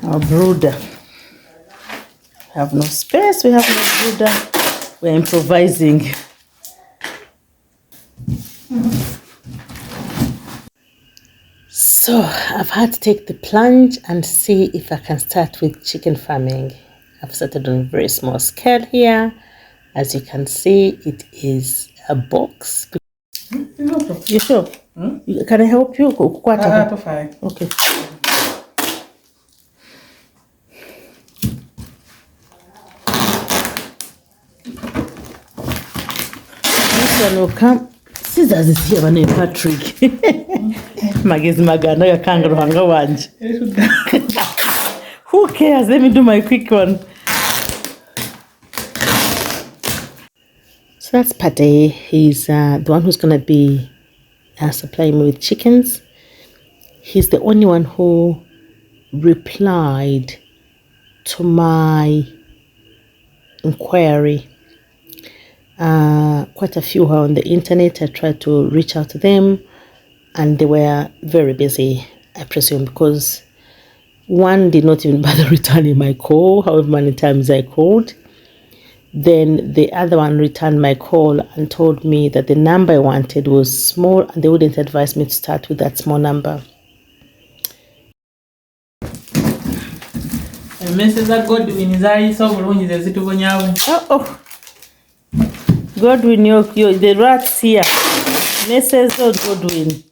Our brooder. We have no space, we have no brooder. We're improvising. So I've had to take the plunge and see if I can start with chicken farming. I've started on a very small scale here. As you can see, it is a box. You sure? Can I help you? Fine. Okay. This one will come. Scissors is here, my Patrick. Magazine magana ya kangaroo hanga wanje. Who cares? Let me do my quick one. So that's Pate. He's the one who's going to be supplying me with chickens. He's the only one who replied to my inquiry. Quite a few are on the internet. I tried to reach out to them and they were very busy, I presume, because one did not even bother returning my call, however many times I called. Then the other one returned my call and told me that the number I wanted was small and they wouldn't advise me to start with that small number. Oh. Godwin, you're the rats here. Mrs. Godwin.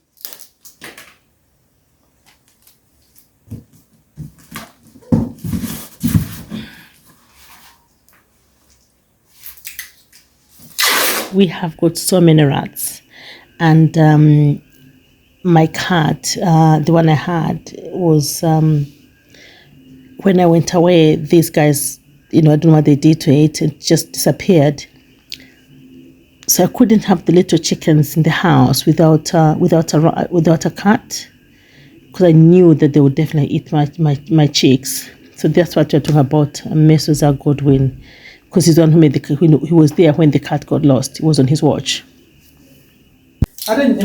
We have got so many rats, and my cat, the one I had, was when I went away. These guys, I don't know what they did to it. It just disappeared. So I couldn't have the little chickens in the house without a cat, because I knew that they would definitely eat my chicks. So that's what we're talking about, Mrs. Godwin. Because he's the one who made he was there when the cat got lost. He was on his watch. I don't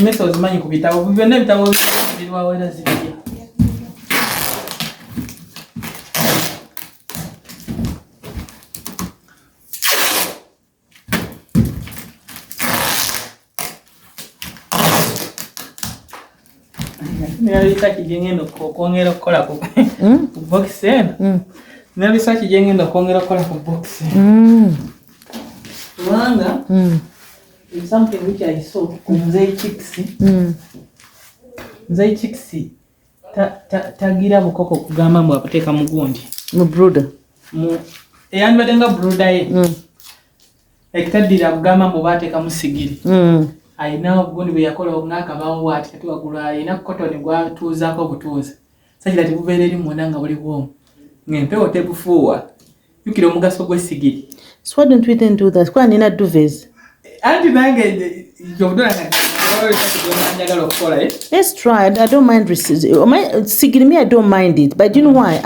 it's something which I saw. Nzai chicks. Tagira bukoko kugamba mbu apoteeka mugundi. Mu brooder. Eyandibaddenga brooder ye. Ekitaddira kugamba mbu baateeka musigiri. Alina obugundi bwe yakola ng'akabaawo bw'ati kati waggulu alina cotton gwatuuzaako butuuza. Sajjira tebubeera eri munda nga buli bwomu. Ng'empewo tebufuuwa. Jjukira omugaso gw'essigiri. So why don't we then do that? Kwa nina duvets. Let's try it. I don't mind sigiri. I don't mind it, but you know why?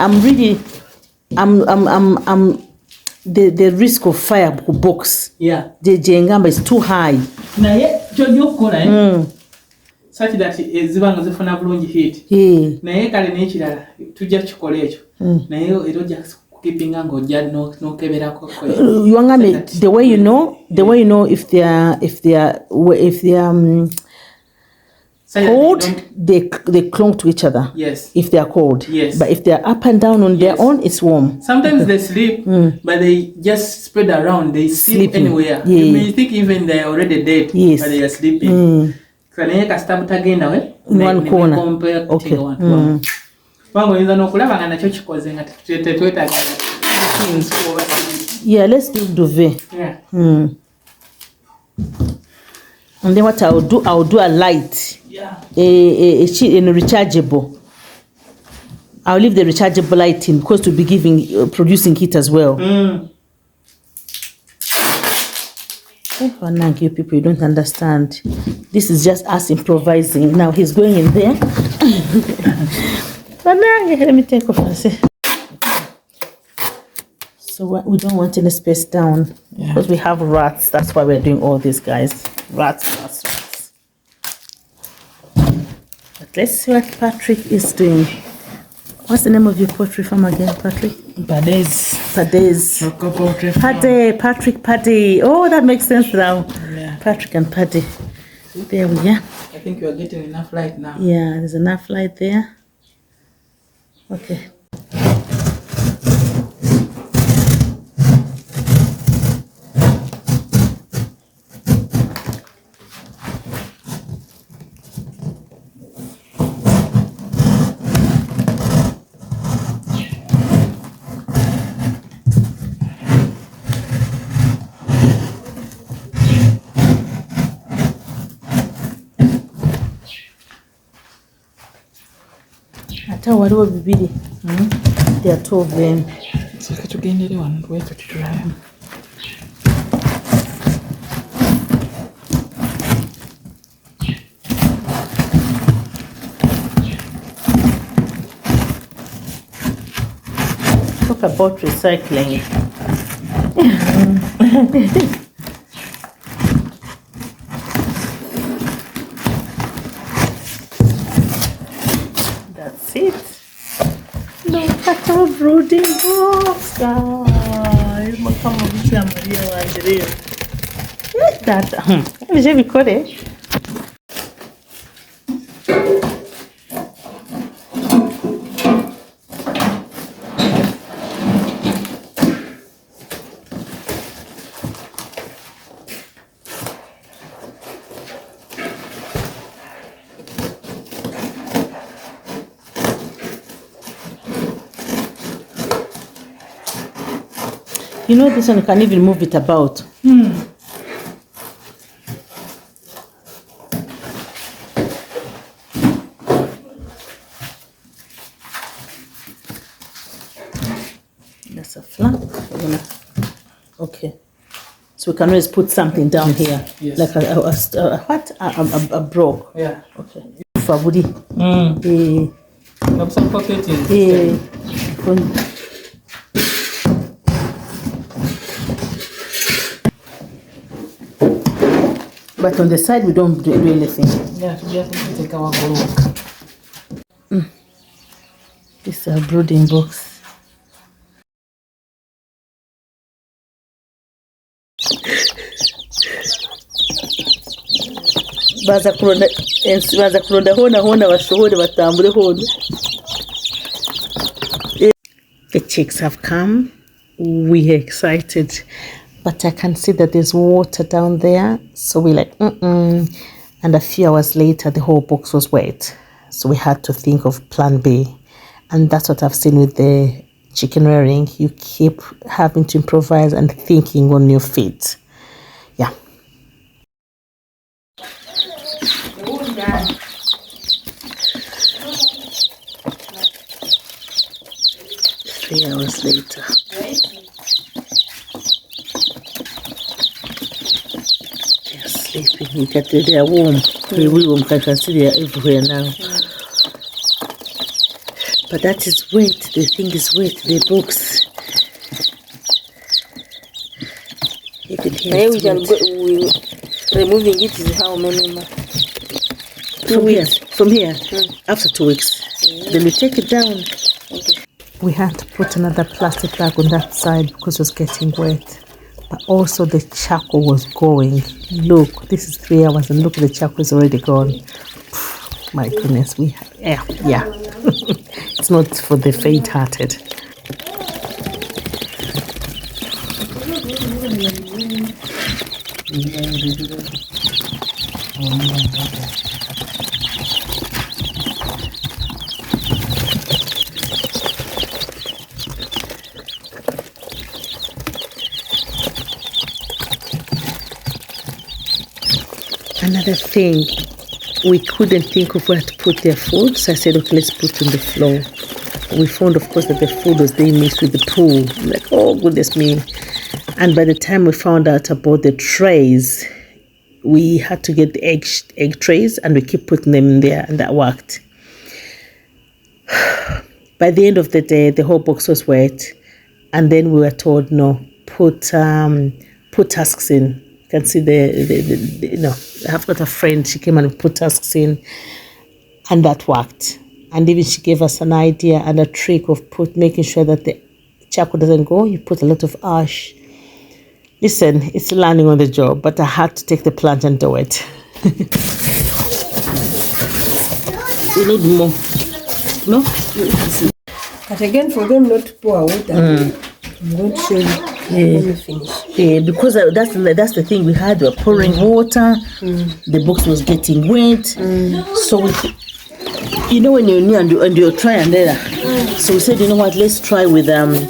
The risk of fire box. Yeah. The jengamba is too high. Naye ky'okola such that ezibanga zifuna bulungi heat. Naye kale n'ekirala tujja kikola ekyo. Naye era ojja keepinga ng'ojja n'okeberako. You want the way you know if they are cold, they cling to each other. Yes. If they are cold. Yes. But if they are up and down on their own, it's warm. Sometimes they sleep, but they just spread around. They sleep anywhere. Yeah. You may think even they are already dead, yes, but they are sleeping. In one corner. Okay. Yeah, let's do duvet. Yeah. And then what I'll do a light. Yeah. A rechargeable. I'll leave the rechargeable light in because to be producing heat as well. You people, you don't understand. This is just us improvising. Now he's going in there. Let me take off and say. So we don't want any space down because we have rats. That's why we're doing all this, guys. Rats. But let's see what Patrick is doing. What's the name of your poultry farm again, Patrick? Paddy's. Local poultry farm. Paddy. Oh, that makes sense now. Yeah. Patrick and Paddy. There we are. I think you are getting enough light now. Yeah, there's enough light there. Okay. Ata waliwo bibiri. There are two of them. So tugendere wano tuweze tutulayo. Talk about recycling. That's it. Look at our brooding box, guys. Makama bisa Maria Andrea. That. J'ai vu quoi de? You know this one, you can even move it about. That's a flap. Okay. So we can always put something down here. Yes. Like a broke. Yeah. Okay. Fabudi. Have some pocketing. But on the side, we don't do anything. Yeah, we have to take our look. This is a brooding box. baza kulonda hona bashohore batambure hona. The chicks have come. We are excited, but I can see that there's water down there, so we're like and a few hours later the whole box was wet, so we had to think of plan B. And that's what I've seen with the chicken rearing. You keep having to improvise and thinking on your feet. Yeah. 3 hours later. They're sleeping. You can tell they are warm. Very warm. I can see they are everywhere now. But that is wet. The thing is wet. The box. You can hear it. Removing it is how many months? 2 weeks. From here? After 2 weeks. Then we take it down. Okay. We had to put another plastic bag on that side because it was getting wet. But also the charcoal was going. Look, this is 3 hours and look, the charcoal is already gone. My goodness, yeah. It's not for the faint-hearted. Another thing, we couldn't think of where to put their food, so I said, okay, let's put it on the floor. We found, of course, that the food was being mixed with the poo. I'm like, oh, goodness me. And by the time we found out about the trays, we had to get the egg trays, and we keep putting them in there, and that worked. By the end of the day, the whole box was wet, and then we were told, no, put tusks in. You can see I've got a friend, she came and put tusks in, and that worked. And even she gave us an idea and a trick of making sure that the charcoal doesn't go. You put a lot of ash. Listen, it's learning on the job, but I had to take the plunge and do it. We need more. No? But again, for them not to pour water, I'm going to show you when we finish. Yeah, because that's the thing we had. We were pouring water. The box was getting wet. So you know when you're new and you're try and error. So we said, you know what? Let's try with that.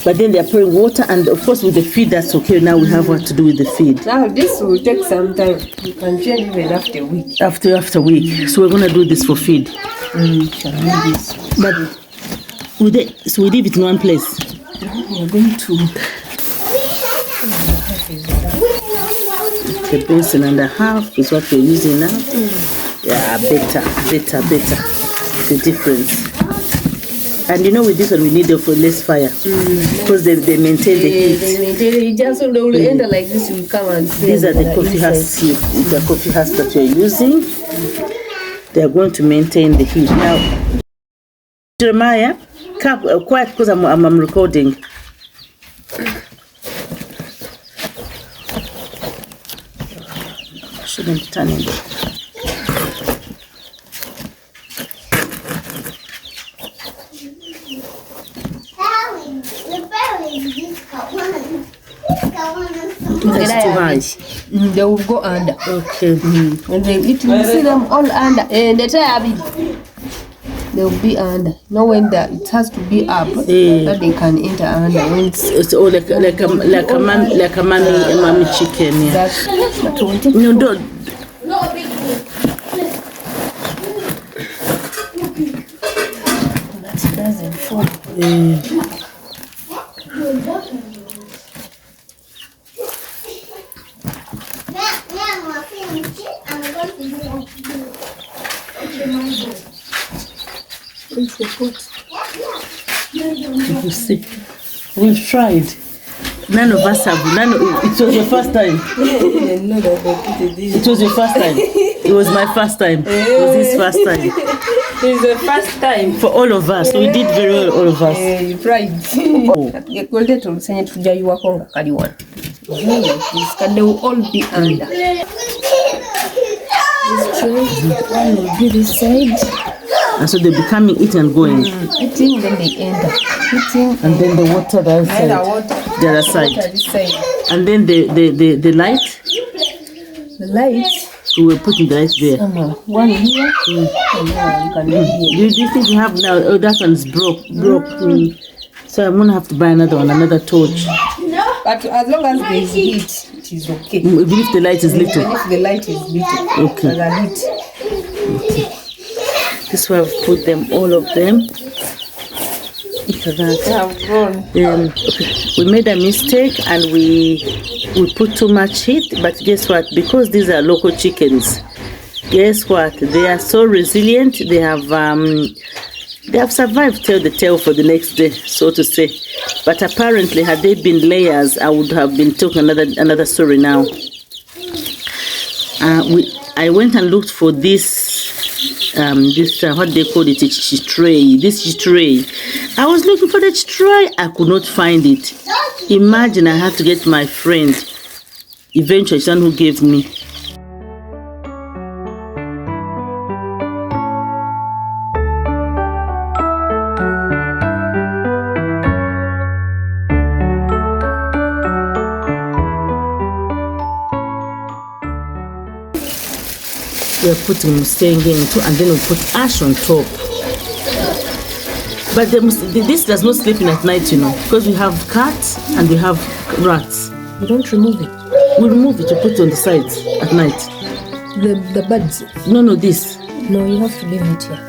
But then they're pouring water, and of course with the feed, that's okay. Now we have what to do with the feed. Now this will take some time. You can change it after a week. After a week. So we're gonna do this for feed. But so we leave it in one place. We're going to the basin and a half is what we're using now. Yeah, better. The difference. And you know, with this one we need less fire because they maintain the heat. They maintain it. Just so they will enter like this, you come and see. These are the coffee husks. The coffee husks that you're using. They are going to maintain the heat. Now, Jeremiah, quiet because I'm recording. Shouldn't be turning. That's too high. They will go under. Okay. When they eat, you see them all under. And they will be under. Now when it has to be up, that they can enter under. When it's all like a mommy chicken. Yeah. That's No, don't. That doesn't fall. You see, we've tried. None of us have. It was your first time. It was your first time. It was my first time. It was his first time. It's the first time for all of us. We did very well, all of us. You tried. They will all be under. This one will be this side. And so they'll be coming, eating and going. Eating, then they enter. Eating, and then the water the other side. The other side. And then the light. The light. We were putting the light there. One here. And one can be here. Do you think we have now? Oh, that one's broke. So I'm gonna have to buy another one, another torch. But as long as there is heat, it is okay. Even if the light is little. Even if the light is little. Okay. Okay. This is where I've put them, all of them. Look at that. Okay. We made a mistake and we put too much heat, but guess what? Because these are local chickens, guess what? They are so resilient. They have survived till the tail for the next day, so to say. But apparently, had they been layers, I would have been talking another story now. I went and looked for this what they call it, tray. This tray. I was looking for that tray. I could not find it. Imagine I had to get my friend, eventually someone who gave me. We are putting mustang into, and then we put ash on top. But this does not sleep in at night, you know, because we have cats and we have rats. You don't remove it. We remove it to put it on the sides at night. The birds. No, this. No, you have to leave it here.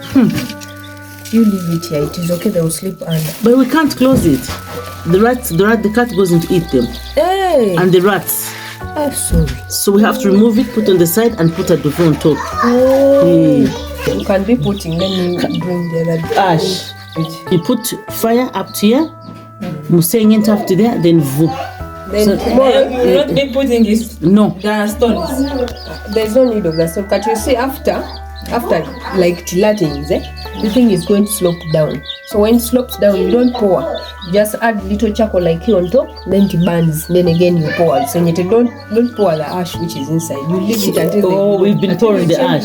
You leave it here. It is okay. They will sleep under. But we can't close it. The cat goes in to eat them. Hey. And the rats. I'm sorry. So we have to remove it, put on the side, and put a duvet on top. You can be putting, then you bring the other ash. You put fire up to here, museng it up to there, then Then tomorrow You will not be putting this. No. The stones. there's no need of the stone. But you see, after like tilatings, the thing is going to slope down. So when it slopes down, you don't pour. You just add little charcoal like here on top, then it burns. Then again you pour. So you don't pour the ash which is inside. You leave it until We've been pouring the ash.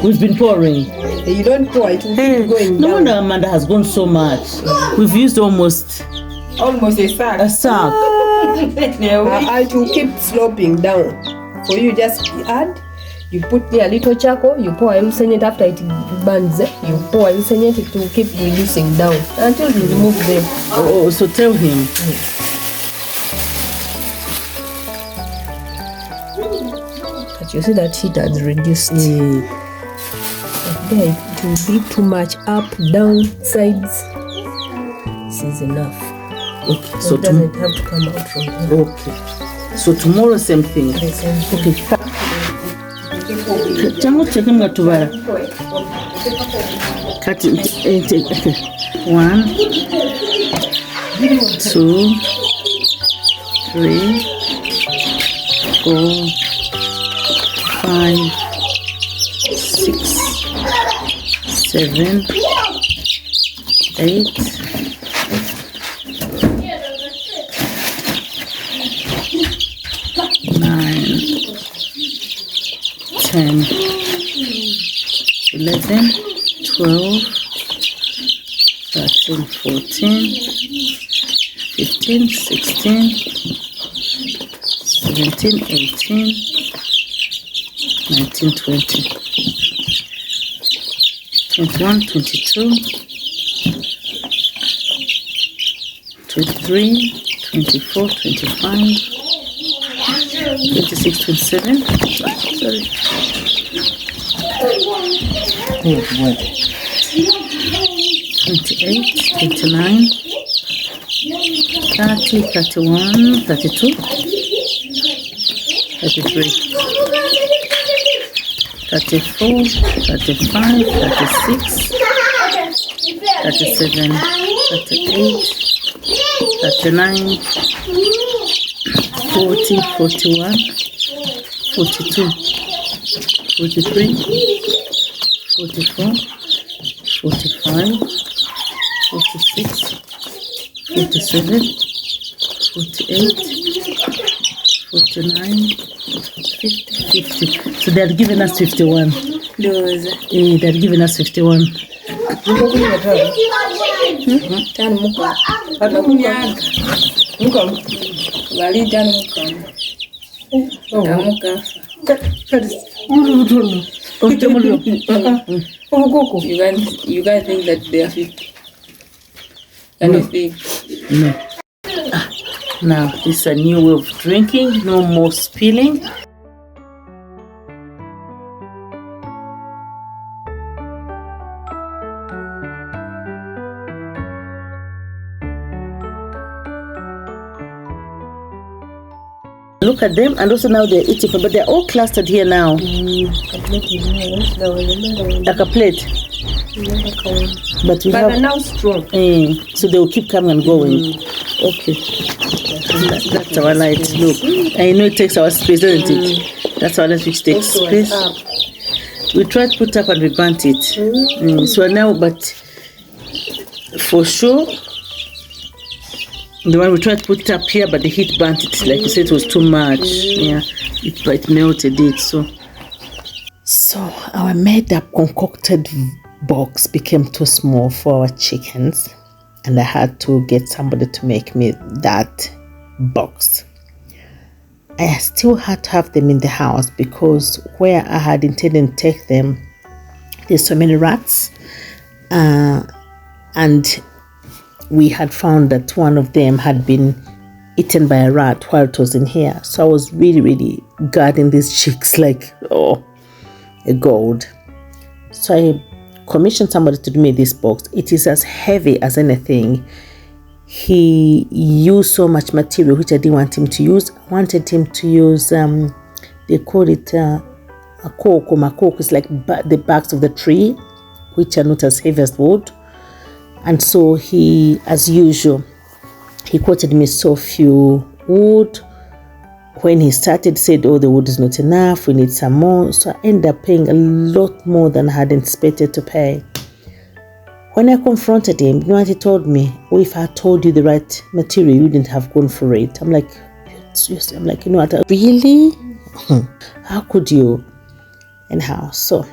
We've been pouring. You don't pour. It will keep going No down. wonder Amanda has gone so much. We've used almost Almost a sack. a sack. It will keep sloping down. So you just add. You put there a little charcoal, you pour it after it burns, you pour it will keep reducing down until you remove them. Oh, so tell him. But you see that heat has reduced. There it will be too much up, down, sides. This is enough. Okay, so It doesn't have to come out from here. okay. So tomorrow same thing. The same thing. Okay. Changu cheke mngatubara. Kati 1 2 3 4 5 6 7 8 10, 11, 12, 13, 14, 15, 16, 17, 18, 19, 20, 21, 22, 23, 24, 25, 26, 27. Sorry. Oh, what? 28, 29, 30, 31, 32, 33, 34, 35, 36, 37, 38, 39, 40, 41, 42, 43, 44, 45, 46, 47, 48, 49, 50, 50. So they're giving us 51. They're giving us 51. You guys think that they are 50? Can you think? No. Now, this is a new way of drinking. No more spilling. Look at them, and also now they're eating, but they're all clustered here now. Like a plate. But we But have they're now strong. so they will keep coming and going. Okay. That's our light. Look. I know it takes our space, doesn't it? That's our light which takes Also space. up. We tried to put up and we burnt it. So now, but for sure, the one we tried to put up here, but the heat burnt it. Like you said, it was too much. Yeah, it melted it. So our made up concocted box became too small for our chickens, and I had to get somebody to make me that box. I still had to have them in the house because where I had intended to take them, there's so many rats, and we had found that one of them had been eaten by a rat while it was in here. So I was really guarding these chicks like, a gold. So I commissioned somebody to do me this box. It is as heavy as anything. He used so much material which I didn't want him to use. I wanted him to use, they call it a coke or makoko. It's like the barks of the tree, which are not as heavy as wood. And so he, as usual, he quoted me so few wood. When he started, said, oh, the wood is not enough, we need some more. So I ended up paying a lot more than I had anticipated to pay. When I confronted him, you know what he told me? Oh, if I told you the right material, you wouldn't have gone for it. I'm like, seriously? I'm like, you know what? Really? How could you? Anyhow, so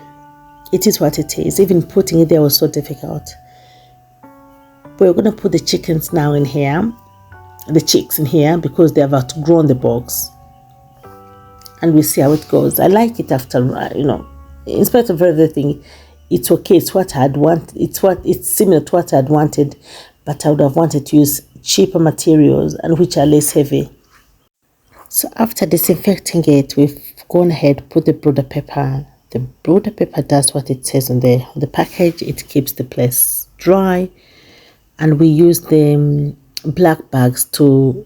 it is what it is. Even putting it there was so difficult. We're going to put the chickens now in here, the chicks in here, because they have outgrown the box. And we'll see how it goes. I like it after, in spite of everything, it's okay. It's what I'd want. It's similar to what I'd wanted, but I would have wanted to use cheaper materials and which are less heavy. So after disinfecting it, we've gone ahead, put the broader paper. The broader paper does what it says on the package. It keeps the place dry, and we use the black bags to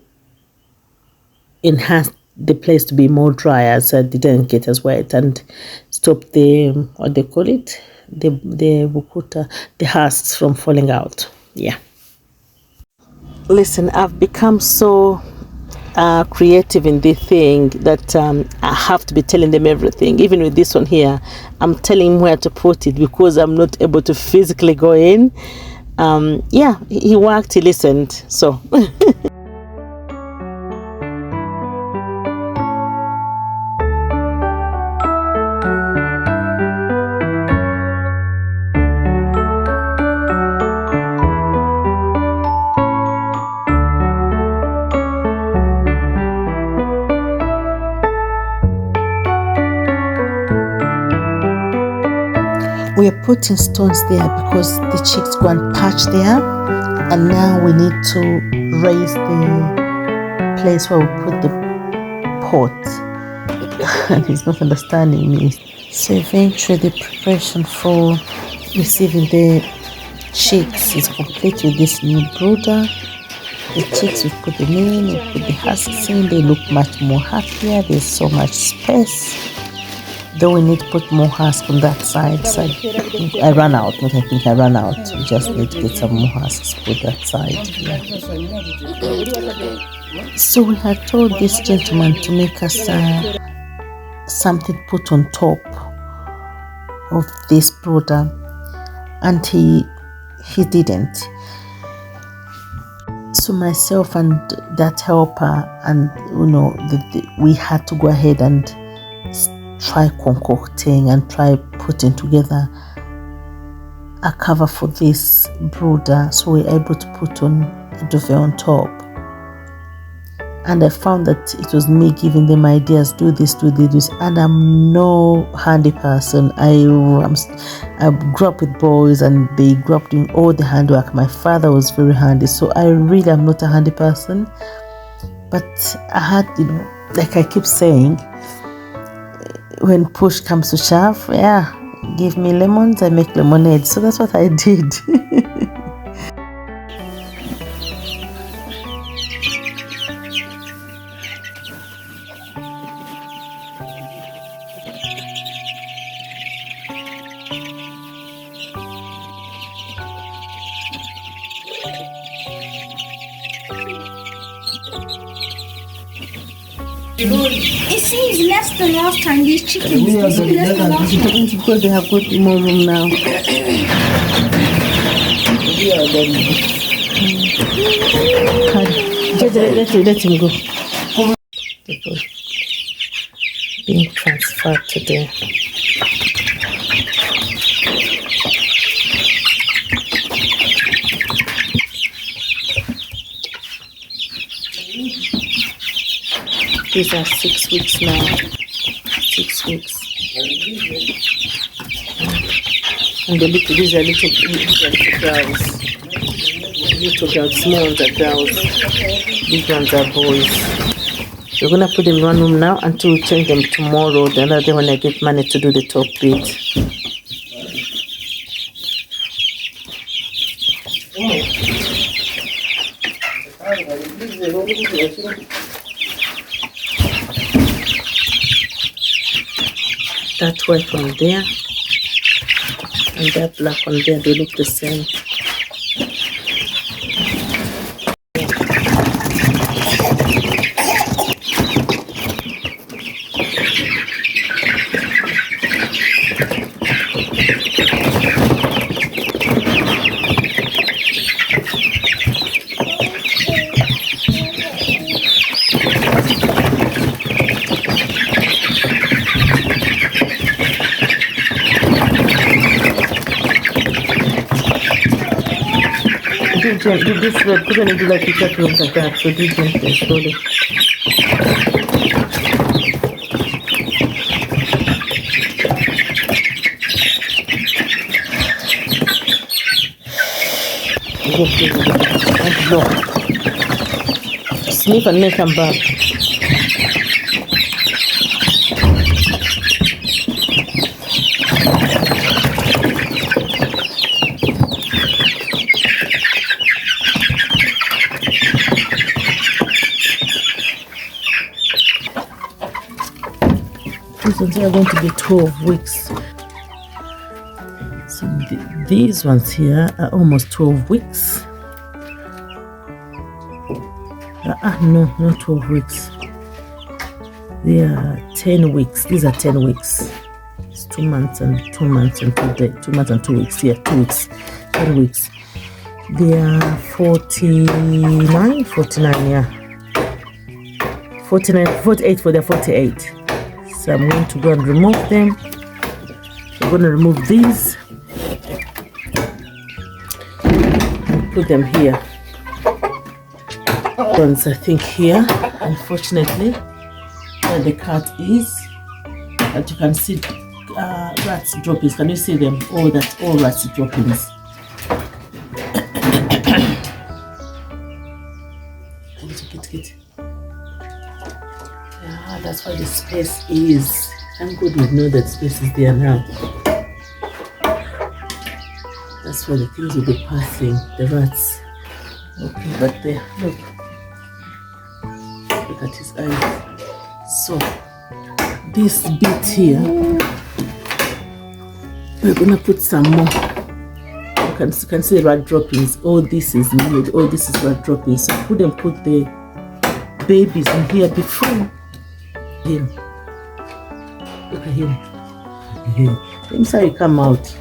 enhance the place to be more dry, so it didn't get as wet, and stop the, what they call it, the bukuta, the husks from falling out. Yeah. Listen, I've become so creative in this thing that I have to be telling them everything. Even with this one here, I'm telling him where to put it because I'm not able to physically go in. Yeah, he worked, he listened, so we are putting stones there because the chicks go and patch there, and now we need to raise the place where we put the pot. And he's not understanding me. So eventually the preparation for receiving the chicks is complete with this new brooder. The chicks, we put them in, we put the husks in, they look much more happier, there's so much space. Though we need to put more husks on that side. So I ran out, not I think I ran out. We just need to get some more husks put that side. Yeah. So we had told this gentleman to make us something put on top of this brooder, and he didn't. So myself and that helper, and we had to go ahead and try concocting and try putting together a cover for this brooder, so we're able to put on a duvet on top. And I found that it was me giving them ideas, do this, and I'm no handy person. I grew up with boys and they grew up doing all the handwork. My father was very handy, so I really am not a handy person. But I had, like I keep saying, when push comes to shove, yeah, give me lemons, I make lemonade. So that's what I did. It seems less than last time, these chickens. It seems less than last time. Because they have got more room now. Let him go. Being transferred to there. These are 6 weeks now. 6 weeks. And these are little girls. Little girls, small ones are girls. Big ones are boys. We're gonna put them in one room now until we change them tomorrow. The other day when I get money to do the top bit. That white on there and that black on there, they look the same. do this way, put it into like picture films like that. So do gently, slowly. Go. Sniff and then come back. These ones are going to be 12 weeks. So these ones here are almost 12 weeks. No, not 12 weeks. They are 10 weeks. These are 10 weeks. It's 2 months and 2 months and 2 days. 2 months and 2 weeks. Yeah, 2 weeks. 10 weeks. They are 49, yeah. 49, 48 for their 48. So I'm going to go and remove them. I'm going to remove these and put them here. Ones I think here, unfortunately, where the cat is, that you can see rats droppings. Can you see them? Oh, that's all rats droppings. Get. Yeah, that's why the space is. Thank God we know that space is there now. That's where the things will be passing, the rats. Okay, but there, look at his eyes. So this bit here, we're gonna put some more. You can see rat droppings. All this is new. All this is rat droppings. So put the babies in here before him. Look at him. Let me see how he come out.